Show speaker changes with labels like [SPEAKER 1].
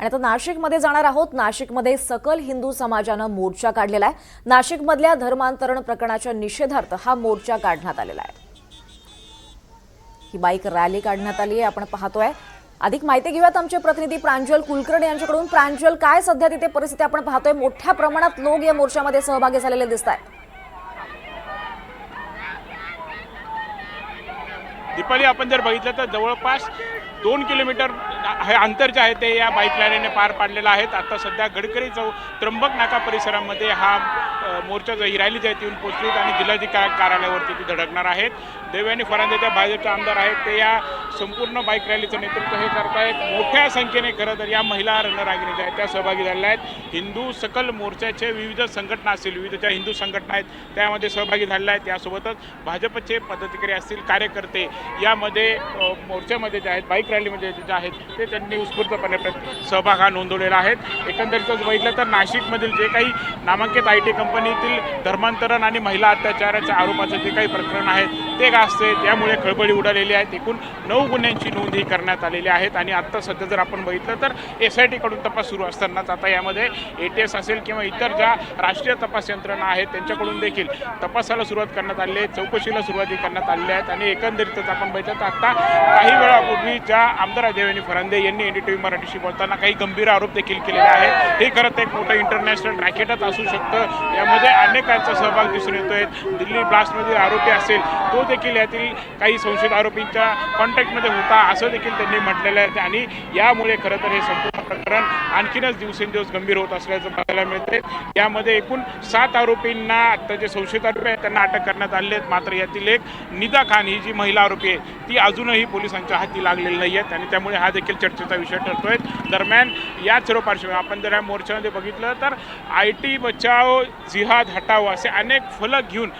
[SPEAKER 1] आणि आता नाशिकमध्ये जाणार आहोत। नाशिकमध्ये सकल हिंदू समाजानं मोर्चा काढलेला आहे। नाशिकमधल्या धर्मांतरण प्रकरणाच्या निषेधार्थ हा मोर्चा काढण्यात आलेला आहे। ही बाईक रॅली काढण्यात आली आहे, आपण पाहतोय। अधिक माहिती घेऊयात आमचे प्रतिनिधी प्रांजल कुलकर्णी यांच्याकडून। प्रांजल, काय सध्या तिथे परिस्थिती आपण पाहतोय? मोठ्या प्रमाणात लोक या मोर्चामध्ये सहभागी झालेले दिसतात।
[SPEAKER 2] दीपाली, आपण जर बघितलं तर जवळपास 2 किलोमीटर हे अंतर जे आहे ते या बाईक रॅलीने पार पाडलेलं आहे। आता सध्या गडकरी चौक, त्र्यंबक नाका परिसरामध्ये हा मोर्चा ही रॅली जी आहे ती येऊन पोहोचली आणि जिल्हाधिकारी कार्यालयावरती ती धडकणार आहेत। देवयानी फरांदे त्या भाजपचे आमदार आहेत, ते या संपूर्ण बाईक रॅलीचं नेतृत्व हे करतायत। मोठ्या संख्येने खरं तर या महिला रणरागिणी ज्या आहेत त्या सहभागी झालेल्या आहेत। हिंदू सकल मोर्चाचे विविध संघटना असतील, विविध ज्या हिंदू संघटना आहेत त्यामध्ये सहभागी झालेल्या आहेत। यासोबतच भाजपचे पदाधिकारी असतील, कार्यकर्ते यामध्ये मोर्चामध्ये जे आहेत, बाईक रॅलीमध्ये जे आहेत ते त्यांनी उत्स्फूर्तपणे सहभाग हा नोंदवलेला आहे। एकंदरीतच बघितलं तर नाशिकमधील जे काही नामांकित IT कंपनीतील धर्मांतरण आणि महिला अत्याचाराच्या आरोपाचं जे काही प्रकरण आहे ते गाजते, त्यामुळे खळबळी उडालेली आहे। एकूण 9 गुन्ह्यांची नोंदही करण्यात आलेली आहेत आणि आत्ता सध्या जर आपण बघितलं तर SIT कडून तपास सुरू असतानाच आता यामध्ये ATS असेल किंवा इतर ज्या राष्ट्रीय तपास यंत्रणा आहेत त्यांच्याकडून देखील तपासाला सुरुवात करण्यात आली आहे, चौकशीला सुरुवाती करण्यात आलेली आहेत। आणि एकंदरीतच आपण बघितलं तर आता काही वेळापूर्वी ज्या आमदार देवयानी फरांदे यांनी NDTV मराठीशी बोलताना काही गंभीर आरोप देखील केलेले आहेत। हे खरंच एक मोठं इंटरनॅशनल रॅकेटच असू शकतं। यामध्ये अनेकांचा सहभाग दिसून येतोय। दिल्ली ब्लास्टमधील आरोपी असेल तो देखील यातील काही संशयित आरोपींच्या कॉन्टॅक्टमध्ये होता असं देखील त्यांनी म्हटलेलं आहे। आणि यामुळे खरं तर हे संपूर्ण प्रकरण आणखीनच दिवसेंदिवस गंभीर होत असल्याचं बघायला मिळते। यामध्ये एकूण 7 आरोपींना, आता जे संशयित आरोपी आहेत त्यांना अटक करण्यात आली आहे। मात्र यातील एक निदा खान ही जी महिला आरोपी आहे ती अजूनही पोलिसांच्या हाती लागलेली नाही आहेत आणि त्यामुळे हा देखील चर्चेचा विषय ठरतोय। दरम्यान याच सर्व पार्श्वभूमीवर आपण जर या मोर्चामध्ये बघितलं तर IT बचाओ जिहाद हटाओ असे अनेक फलक घेऊन